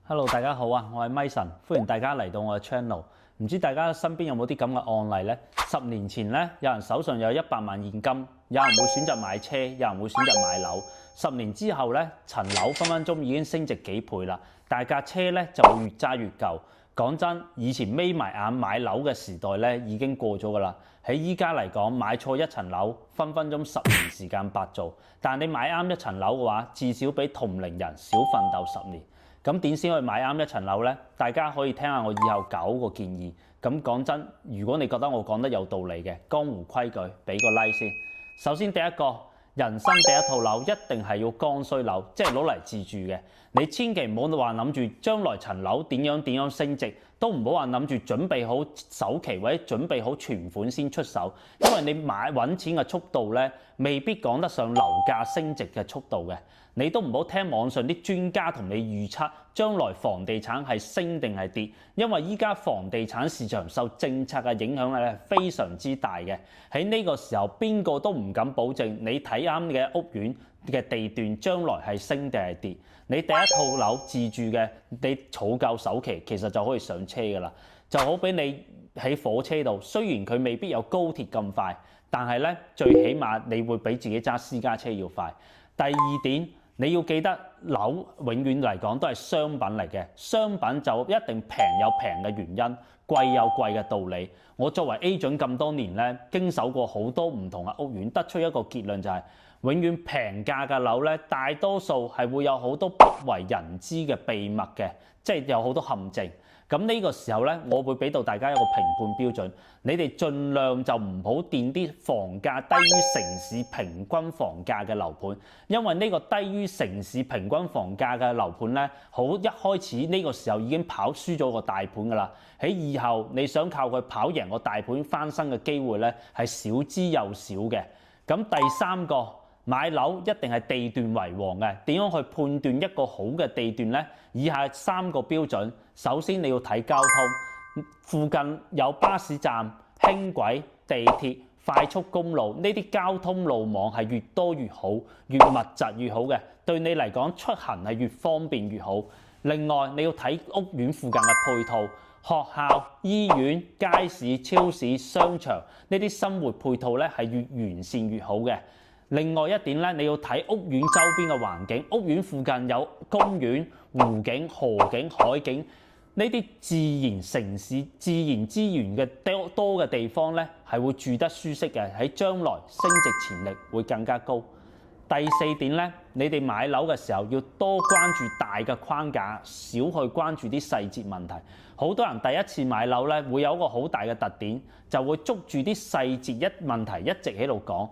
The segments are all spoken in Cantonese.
Hello，大家好啊！我係 Mason，歡迎大家嚟到我嘅 channel。唔知大家身邊有冇啲咁嘅案例呢？10年前呢，有人手上有100萬現金，有人會選擇買車，有人會選擇買樓。10年之後呢，層樓分分鐘已經升值幾倍啦，但係架車呢就會越揸越舊。講真，以前眯埋眼買樓嘅時代呢已經過咗㗎啦。喺依家嚟講，買錯一層樓，分分鐘10年時間白做。但係你買啱一層樓嘅話，至少比同齡人少奮鬥10年。咁點先可以買啱一層樓呢？大家可以聽下我以後9個建議。咁講真，如果你覺得我講得有道理嘅，江湖規矩，俾個 like 先。首先第一個，人生第一套樓一定係要剛需樓，即係攞嚟自住嘅。你千祈唔好話諗住將來層樓點樣升值，都唔好話諗住準備好首期或者準備好存款先出手，因為你揾錢嘅速度呢，未必講得上樓價升值嘅速度嘅。你都唔好聽網上啲專家同你預測將來房地產係升定係跌，因為依家房地產市場受政策嘅影響咧非常之大嘅。喺呢個時候，邊個都唔敢保證你睇啱嘅屋苑嘅地段將來係升定係跌。你第一套樓自住嘅，你儲夠首期，其實就可以上車㗎啦。就好比你喺火車度，雖然佢未必有高鐵咁快，但係咧最起碼你會比自己揸私家車要快。第二點，你要記得樓永遠嚟講都係商品嚟嘅，商品就一定平有平嘅原因，貴有貴嘅道理。我作為 agent 咁多年咧，經手過好多唔同嘅屋苑，得出一個結論就係，永遠平價嘅樓咧，大多數係會有好多不為人知嘅秘密嘅，即係有好多陷阱。咁呢個時候咧，我會俾到大家一個評判標準，你哋盡量就唔好掂啲房價低於城市平均房價嘅樓盤，因為呢個低於城市平均房價嘅樓盤咧，好一開始呢個時候已經跑輸咗個大盤㗎啦。喺以後你想靠佢跑贏個大盤翻身嘅機會咧，係少之又少嘅。咁第三個，買樓一定係地段為王嘅，點樣去判斷一個好嘅地段呢？以下3個標準。首先你要睇交通，附近有巴士站、輕軌、地鐵、快速公路，呢啲交通路網係越多越好，越密集越好嘅，對你嚟講出行係越方便越好。另外你要睇屋苑附近嘅配套，學校、醫院、街市、超市、商場呢啲生活配套咧係越完善越好嘅。另外一點咧，你要睇屋苑周邊嘅環境，屋苑附近有公園、湖景、河景、海景，呢啲自然城市、自然資源嘅多嘅地方咧，係會住得舒適嘅，喺將來升值潛力會更加高。第4點咧，你哋買樓嘅時候要多關注大嘅框架，少去關注啲細節問題。好多人第一次買樓咧，會有一個好大嘅特點，就會捉住啲細節問題一直喺度講。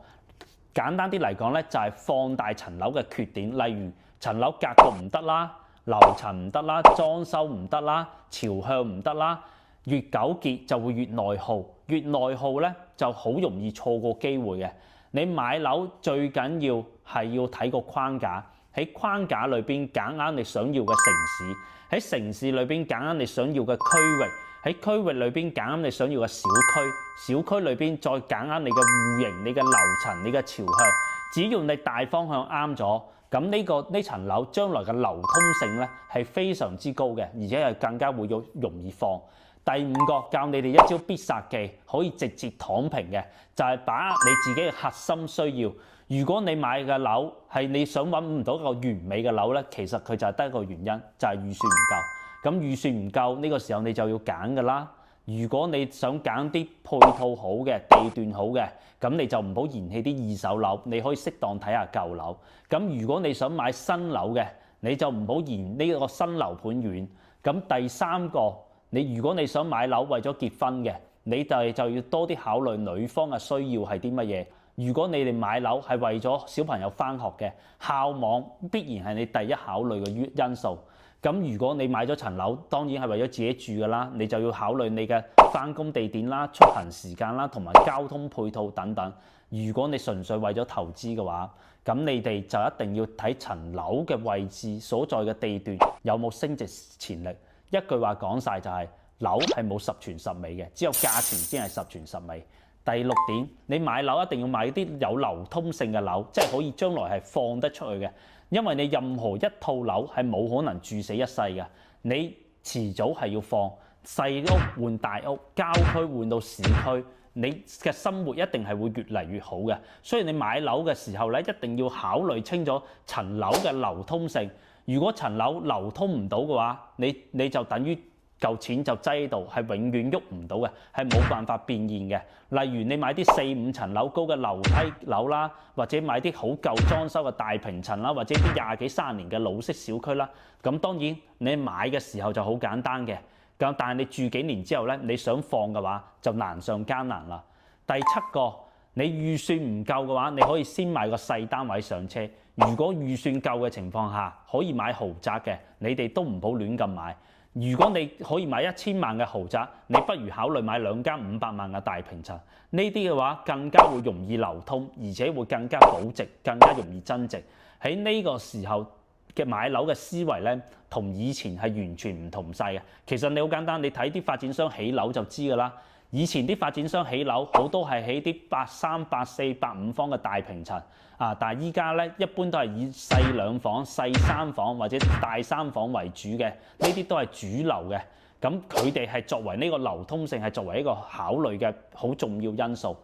簡單啲嚟講咧，就係放大層樓嘅缺點，例如層樓格局唔得啦，樓層唔得啦，裝修唔得啦，朝向唔得啦，越糾結就會越內耗，越內耗咧就好容易錯過機會嘅。你買樓最緊要係要睇個框架，喺框架裏邊揀啱你想要嘅城市，喺城市裏邊揀啱你想要嘅區域，喺區域裏邊揀啱你想要嘅小區，小區裏邊再揀啱你嘅戶型、你嘅樓層、你嘅朝向。只要你大方向啱咗，咁呢層樓將來嘅流通性咧係非常之高嘅，而且係更加會容易放。第5個教你哋一招必殺技，可以直接躺平嘅，就係把握你自己嘅核心需要。如果你買嘅樓係你想揾唔到一個完美嘅樓咧，其實佢就係得一個原因，就係預算唔夠。咁預算唔夠呢個時候你就要揀㗎啦。如果你想揀啲配套好嘅、地段好嘅，咁你就唔好嫌棄啲二手樓，你可以適當睇下舊樓。咁如果你想買新樓嘅，你就唔好嫌呢個新樓盤遠。咁第3個，如果你想買樓為咗結婚嘅，你就要多啲考慮女方嘅需要係啲乜嘢。如果你哋買樓係為咗小朋友返學嘅，校網必然係你第一考慮嘅因素。咁如果你買咗層樓，當然係為咗自己住㗎啦，你就要考慮你嘅返工地點啦、出行時間啦，同埋交通配套等等。如果你純粹為咗投資嘅話，咁你哋就一定要睇層樓嘅位置所在嘅地段有冇升值潛力。一句話講晒就係，樓係冇十全十美嘅，只有價錢先係十全十美。第6點，你買樓一定要買啲有流通性嘅樓，即係可以將來係放得出去嘅。因為你任何一套樓係冇可能住死一世嘅，你遲早係要放細屋換大屋，郊區換到市區，你嘅生活一定係會越嚟越好嘅。所以你買樓嘅時候咧，一定要考慮清楚層樓嘅流通性。如果層樓流通唔到嘅話，你就等於嚿錢就擠喺度，係永遠喐唔到嘅，係冇辦法變現嘅。例如你買啲4、5層樓高嘅樓梯樓啦，或者買啲好舊裝修嘅大平層啦，或者啲20幾30年嘅老式小區啦。咁當然你買嘅時候就好簡單嘅，咁但係你住幾年之後咧，你想放嘅話就難上加難啦。第7個，你預算唔夠嘅話，你可以先買個細單位上車。如果預算夠嘅情況下，可以買豪宅嘅，你哋都唔好亂咁買。如果你可以買1000萬嘅豪宅，你不如考慮買2間500萬嘅大平層。呢啲嘅話更加會容易流通，而且會更加保值，更加容易增值。喺呢個時候嘅買樓嘅思維咧，同以前係完全唔同晒嘅。其實你好簡單，你睇啲發展商起樓就知㗎啦。以前啲發展商起樓好多係起啲83、84、85方嘅大平層啊，但係依家咧一般都係以細2房、細3房或者大3房為主嘅，呢啲都係主流嘅。咁佢哋係作為呢個流通性係作為一個考慮嘅好重要因素。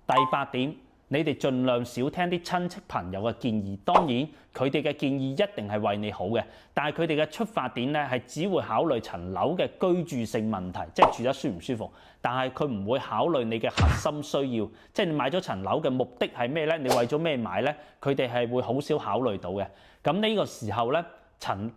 第8點，你哋盡量少聽啲親戚朋友嘅建議。當然佢哋嘅建議一定係為你好嘅，但係佢哋嘅出發點咧係只會考慮層樓嘅居住性問題，即係住得舒唔舒服。但係佢唔會考慮你嘅核心需要，即係你買咗層樓嘅目的係咩咧？你為咗咩買咧？佢哋係會好少考慮到嘅。咁呢個時候咧，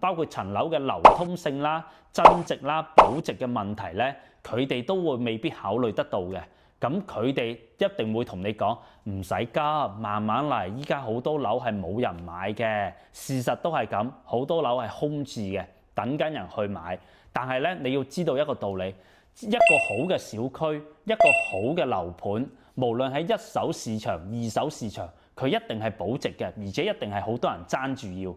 包括層樓嘅流通性啦、增值啦、保值嘅問題咧，佢哋都會未必考慮得到嘅。咁佢哋一定會同你講唔使急，慢慢嚟。依家好多樓係冇人買嘅，事實都係咁，好多樓係空置嘅，等緊人去買。但係咧，你要知道一個道理，一個好嘅小區，一個好嘅樓盤，無論喺一手市場、二手市場，佢一定係保值嘅，而且一定係好多人爭住要。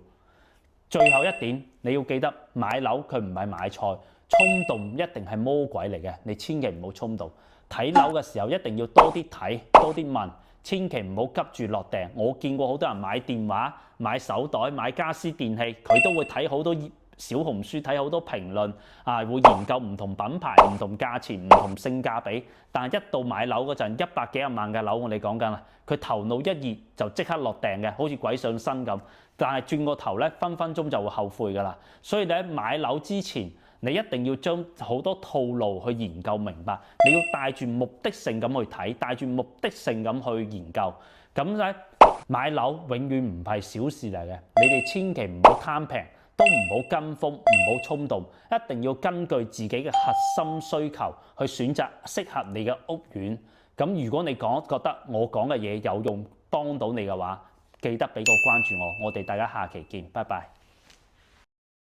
最後一點，你要記得買樓佢唔係買菜，衝動一定係魔鬼嚟嘅，你千祈唔好衝動。睇樓嘅時候一定要多啲睇，多啲問，千祈唔好急住落訂。我見過好多人買電話、買手袋、買家私電器，佢都會睇好多小紅書，睇好多評論啊，會研究唔同品牌、唔同價錢、唔同性價比。但係一到買樓嗰陣，100幾廿萬嘅樓，我哋講緊啦，佢頭腦一熱就即刻落訂嘅，好似鬼上身咁。但係轉個頭咧，分分鐘就會後悔㗎啦。所以你喺買樓之前，你一定要將好多套路去研究明白，你要帶住目的性咁去睇，帶住目的性咁去研究。咁咧買樓永遠唔係小事嚟嘅，你哋千祈唔好貪平，都唔好跟風，唔好衝動，一定要根據自己嘅核心需求去選擇適合你嘅屋苑。咁如果你覺得我講嘅嘢有用，幫到你嘅話，記得俾個關注我，我哋大家下期見，拜拜。